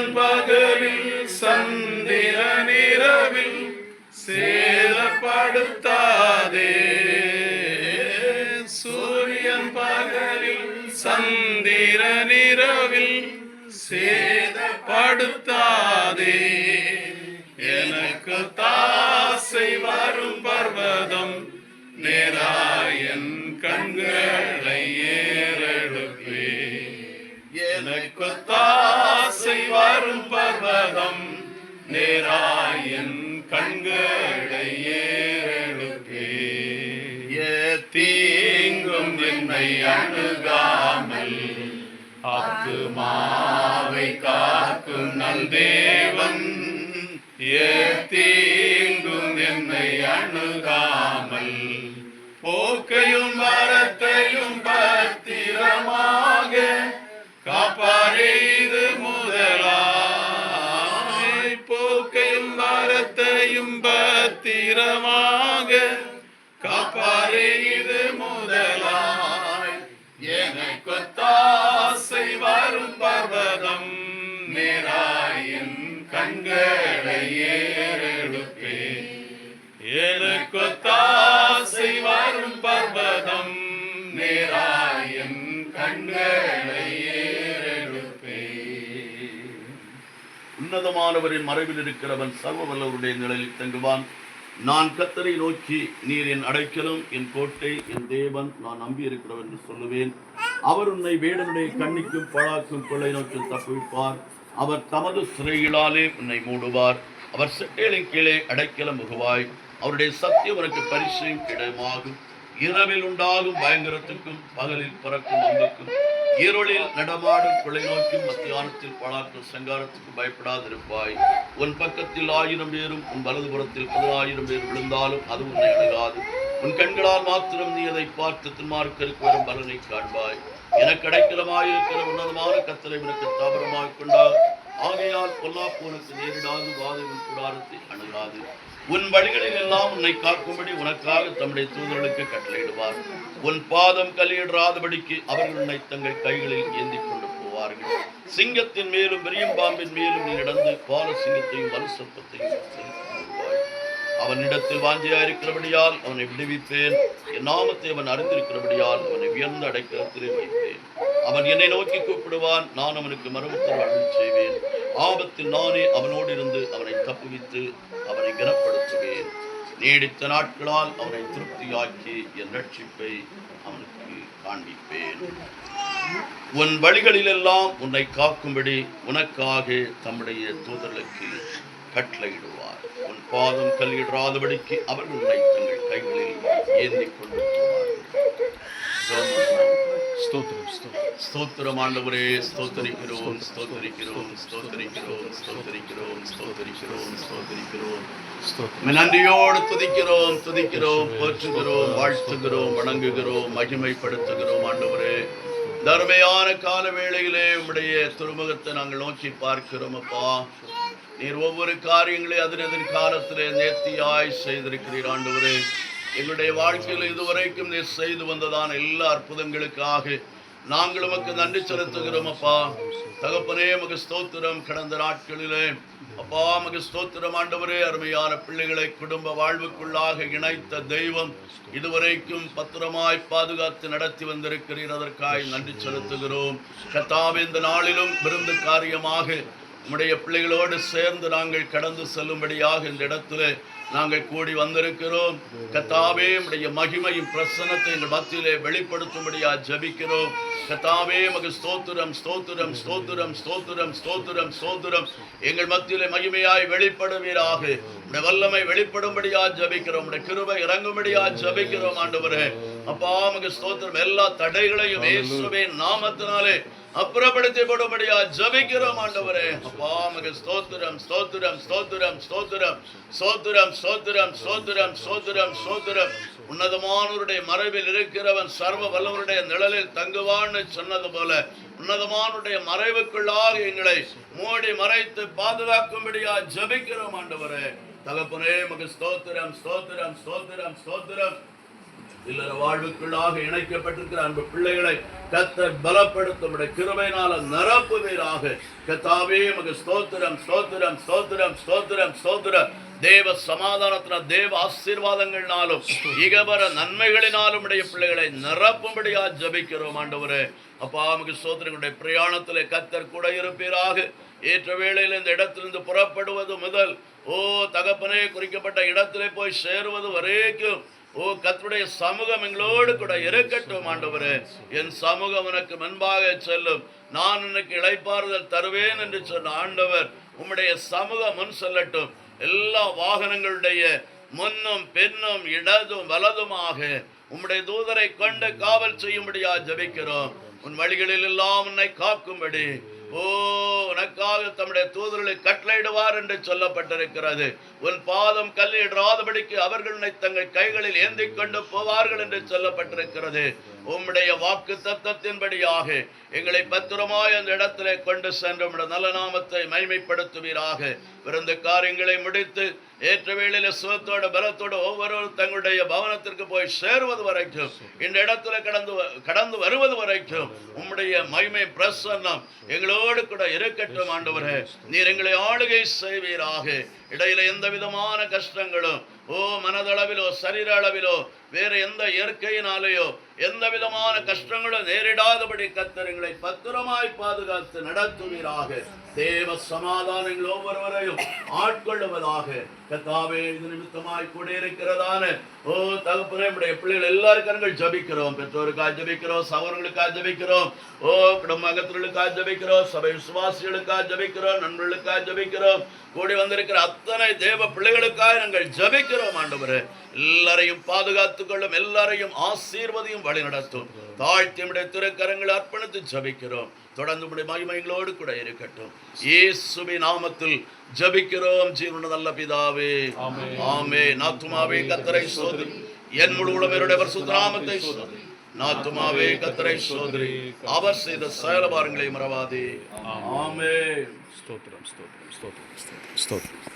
சூரியன் பகலில் சந்திரன் இரவில் சேதப்படுத்தாதே. சூரியன் பகலில் சந்திரன் இரவில் சேதப்படுத்தாதே. எனக்கு தாசை வரும் பர்வதம் நேராயன் கண்களை ஏறெடுப்பே. எனக்கு தாசை வரும் பர்வதம் நேராயன் கண்களை ஏறெடுப்பே. தீங்கும் என்னை அணுகாமல் ஆத்துமாவை காக்கும் நல் தேவன். தீங்கும் என்னை அணுகாமல் போக்கையும் வரத்தையும் பத்திரமாக காப்பாரே. இது முதலாய் போக்கையும் வரத்தையும் பத்திரமாக காப்பாரே. இது முதலாய் எனக்கு தாசை வரும் பர்வதம் நேராயன் கண்களை ஏறெடுப்பே. எனக்கு தாசை வரும் பர்வதம் நேராயன் கண்களை ஏறெடுப்பே. உன்னதமானவரின் மறைவில் இருக்கிறவன் சர்வ வல்லவருடைய நிழலில் தங்குவான். நான் கர்த்தரை நோக்கி, நீர் என் அடைக்கலம், என் கோட்டை, என் தேவன், நான் நம்பி இருக்கிறவன் என்று சொல்லுவேன். அவர் உன்னை வேடனுடைய கண்ணிக்கும் பழாக்கும் கொள்ளை நோக்கில் தப்புவிப்பார். அவர் தமது சிறைகளாலே உன்னை மூடுவார். அவர் செட்டைகளின் கீழே அடைக்கலம் முகுவாய். அவருடைய சத்தியம் உனக்கு பரிசையும் இடமாகும். இரவில் உண்டாகும் பயங்கரத்துக்கும் பகலில் பறக்கும் அம்புக்கும் இருளில் நடமாடும் கொள்ளை நோக்கும் மத்தியானத்தில் பழாக்கும் சங்காரத்துக்கும் பயப்படாதிருப்பாய். உன் பக்கத்தில் 1000 பேரும் உன் வலதுபுறத்தில் 10,000 பேர் விழுந்தாலும் அது உன்னை அணுகாது. உன் கண்களால் மாத்திரம் நீ அதை பார்த்து துன்மார்க்கருக்கு வரும் பலனை காண்பாய். எனக்கு அடைக்கலமாயிருக்கிற உன்னதமான கர்த்தரை உனக்கு தாபரமாக கொண்டார். ஆகையால் பொல்லாப்பு உனக்கு நேரிடாது, வாதை உன் கூடாரத்தை அணுகாது. உன் வழிகளில் எல்லாம் உன்னை காக்கும்படி உனக்காக தம்முடைய தூதர்களுக்கு கட்டளையிடுவார். உன் பாதம் கல்லிடாதபடிக்கு அவர்கள் உன்னை தங்கள் கைகளில் ஏந்தி கொண்டு போவார்கள். சிங்கத்தின் மேலும் பெரியும் பாம்பின் மேலும் நீ நடந்து பால சிங்கத்தையும் வலு சர்ப்பத்தையும் செலுத்துவாய். அவனிடத்தில் வாஞ்சையாயிருக்கிறபடியால் அவனை விடுவிப்பேன். என் நாமத்தை அவன் அறிந்திருக்கிறபடியால் அவனை உயர்ந்த அடைக்கலத்திலே வைப்பேன். அவன் என்னை நோக்கி கூப்பிடுவான், நான் அவனுக்கு மறுஉத்தரவு அருள் செய்வேன். ஆபத்தில் நானே அவனோடு இருந்து அவனை தப்புவித்து அவனை கனப்படுத்துவேன். நீடித்த நாட்களால் அவனை திருப்தியாக்கி என் ரட்சிப்பை அவனுக்கு காண்பிப்பேன். உன் வழிகளிலெல்லாம் உன்னை காக்கும்படி உனக்காக தம்முடைய தூதர்களுக்கு கட்டளையிடுவார். உன் பாதம் கல்லிடாதபடிக்கு அவர்கள் உன்னை தங்கள் கைகளில் ஏந்தி கொண்டு ஸ்தோத்திரம் ஆண்டவரே. ஸ்தோத்தரிக்கிறோம், ஸ்தோத்தரிக்கிறோம், ஸ்தோத்தரிக்கிறோம், ஸ்தோத்தரிக்கிறோம், ஸ்தோத்தரிக்கிறோம், ஸ்தோத்தரிக்கிறோம். நன்றியோடு துதிக்கிறோம், துதிக்கிறோம், போற்றுகிறோம், வாழ்த்துகிறோம், வணங்குகிறோம், மகிமைப்படுத்துகிறோம். ஆண்டவரே, தர்மையான கால வேளையிலே உம்முடைய திருமுகத்தை நாங்கள் நோக்கி பார்க்கிறோம். அப்பா, நீர் ஒவ்வொரு காரியங்களையும் அதன் காலத்திலே நேர்த்தியாய் செய்திருக்கிறீர். ஆண்டவரே, எங்களுடைய வாழ்க்கையில் இதுவரைக்கும் நீர் செய்து வந்ததான எல்லா அற்புதங்களுக்காக நாங்கள் உமக்கு நன்றி செலுத்துகிறோம். அப்பா தகப்பனே, உமக்கு ஸ்தோத்திரம். கடந்த நாட்களிலே அப்பா உமக்கு ஸ்தோத்திரம். ஆண்டவரே, அருமையான பிள்ளைகளை குடும்ப வாழ்வுக்குள்ளாக இணைத்த தெய்வம் இதுவரைக்கும் பத்திரமாய் பாதுகாத்து நடத்தி வந்திருக்கிறீர். அதற்காக நன்றி செலுத்துகிறோம். கர்த்தாவே, இந்த நாளிலும் விருந்து காரியமாக உம்முடைய பிள்ளைகளோடு சேர்ந்து நாங்கள் கடந்து செல்லும்படியாக இந்த இடத்துல நாங்கள் கூடி வந்திருக்கிறோம். கர்த்தாவே, உம்முடைய மகிமையும் பிரசன்னத்தை எங்கள் மத்தியிலே வெளிப்படுத்தும்படியாக ஜெபிக்கிறோம். கர்த்தாவே, உமக்கு ஸ்தோத்திரம், ஸ்தோத்திரம், ஸ்தோத்திரம், ஸ்தோத்திரம், ஸ்தோத்திரம், ஸ்தோத்திரம். எங்கள் மத்தியிலே மகிமையாய் வெளிப்படுவீராக. உம்முடைய வல்லமை வெளிப்படும்படியாக ஜெபிக்கிறோம். உம்முடைய கிருபை இறங்கும்படியாக ஜெபிக்கிறோம். ஆண்டவரே, அப்பா உமக்கு ஸ்தோத்திரம். எல்லா தடைகளையும் இயேசுவின் நாமத்தினாலே அப்புறப்படுத்தி போடும்படியா ஜெபிக்கிறோம். ஆண்டவரே, அப்பா உமக்கு ஸ்தோத்திரம், ஸ்தோத்திரம், ஸ்தோத்திரம், ஸ்தோத்திரம், ஸ்தோத்திரம், ஸ்தோத்திரம், ஸ்தோத்திரம், ஸ்தோத்திரம், ஸ்தோத்திரம். உன்னதமானவருடைய மறைவில் இருக்கிறவன் சர்வ வல்லவருடைய நிழலில் தங்குவான்னு சொன்னது போல உன்னதமானுடைய மறைவுக்குள்ளாக எங்களை மூடி மறைத்து பாதுகாக்கும்படியா ஜெபிக்கிறோம். ஆண்டவரே, தகப்பனே, உமக்கு ஸ்தோத்திரம், ஸ்தோத்திரம், ஸ்தோத்திரம், ஸ்தோத்திரம். இல்லற வாழ்வுக்குள்ளாக இணைக்கப்பட்டிருக்கிற அன்பு பிள்ளைகளை கர்த்தர் பலப்படுத்தும் கிருபையினால நிரப்புவீராக. கர்த்தாவே உமக்கு ஸ்தோத்திரம் ஸ்தோத்திரம் ஸ்தோத்திரம் ஸ்தோத்திரம் ஸ்தோத்திரம். தேவ சமாதானத்தினால் தேவ ஆசீர்வாதங்களினாலும் இகபர நன்மைகளினாலும் உடைய பிள்ளைகளை நிரப்பும்படியா ஜபிக்கிறோம் ஆண்டவரே. அப்பா உமக்கு ஸ்தோத்திரங்களுடைய பிரயாணத்திலே கர்த்தர் கூட இருப்பீராக. ஏற்ற வேளையில் இந்த இடத்திலிருந்து புறப்படுவது முதல் தகப்பனே குறிக்கப்பட்ட இடத்திலே போய் சேருவது வரைக்கும் கர்த்தருடைய சமூகம் எங்களோடு கூட இருக்கட்டும் ஆண்டவரே. என் சமூகம் உனக்கு முன்பாக செல்லும், நான் உனக்கு இளைப்பாறுதல் தருவேன் என்று சொன்ன ஆண்டவர் உம்முடைய சமூகம் முன் செல்லட்டும். எல்லா வாகனங்களுடைய முன்னும் பின்னும் இடதும் வலதுமாக உம்முடைய தூதரை கொண்டு காவல் செய்யும்படியா ஜபிக்கிறோம். உன் வழிகளில் எல்லாம் உன்னை காக்கும்படி உனக்காக தம்முடைய தூதர்களை கட்டளையிடுவார் என்று சொல்லப்பட்டிருக்கிறது. உன் பாதம் கல்லிடாதபடிக்கு அவர்கள் உன்னை தங்கள் கைகளில் ஏந்தி கொண்டு போவார்கள் என்று சொல்லப்பட்டிருக்கிறது. உம்முடைய வாக்கு தத்தத்தின்படியாக எங்களை பத்திரமாய் அந்த இடத்திலே கொண்டு சென்று நல்ல நாமத்தை மகிமைப்படுத்துவீராக. பிறந்த காரியங்களை முடித்து ஏற்ற வேளையில சுகத்தோட பலத்தோடு ஒவ்வொருவரும் தங்களுடைய பவனத்திற்கு போய் சேருவது வரைக்கும், இந்த இடத்துல கடந்து வருவது வரைக்கும் உம்முடைய மகிமை பிரசன்னம் எங்களோடு கூட இருக்கட்டும் ஆண்டவரே. நீர் எங்களை ஆளுகை செய்வீராக. இடையில எந்த விதமான கஷ்டங்களும் மனதளவிலோ சரீர அளவிலோ வேற எந்த இயற்கையினாலேயோ எந்த விதமான கஷ்டங்களும் நேரிடாதபடி கர்த்தர் எங்களை பத்திரமாய் பாதுகாத்து நடத்துவீராக. தேவ சமாதானங்கள் ஒவ்வொருவரையும் ஆட்கொள்ளுவதாக. கர்த்தாவே இது நிமித்தமாய் கூட இருக்கிறதான தகப்பனே நம்முடைய பிள்ளைகள் எல்லாருக்கும் ஜபிக்கிறோம். பெற்றோருக்காக ஜபிக்கிறோம், சகோதரர்களுக்காக ஜபிக்கிறோம், குடும்பங்களுக்காக ஜபிக்கிறோம், சபை விசுவாசிகளுக்காக ஜபிக்கிறோம், நண்பர்களுக்காக ஜபிக்கிறோம், கூடி வந்திருக்கிற அத்தனை தேவ பிள்ளைகளுக்காக நாங்கள் ஜபிக்கிறோம் ஆண்டவரே. எல்லாரையும் பாதுகாத்துக் கொள்ளும், எல்லாரையும் ஆசீர்வதியும் வழி நடத்தும். தாழ்த்தி நம்முடைய திருக்கரங்களை அர்ப்பணித்து ஜபிக்கிறோம். தொடர்ந்து நம்முடைய மகிமைகளோடு கூட இருக்கட்டும். இயேசுவின் நாமத்தில் ஜபிக்கிறோம் ஜீவனுள்ள நல்ல பிதாவே, ஆமென். ஆத்துமாவே கர்த்தரை ஸ்தோத்திரி, என் முழு உள்ளமையுடைய பரிசுத்த நாமத்தை ஸ்தோத்திரி. ஆத்துமாவே கர்த்தரை ஸ்தோத்திரி, அவர் செய்த சகல பாரங்களை மறவாதே. ஆமென். ஸ்தோத்திரம் ஸ்தோத்திரம் ஸ்தோத்திரம் ஸ்தோத்திரம்.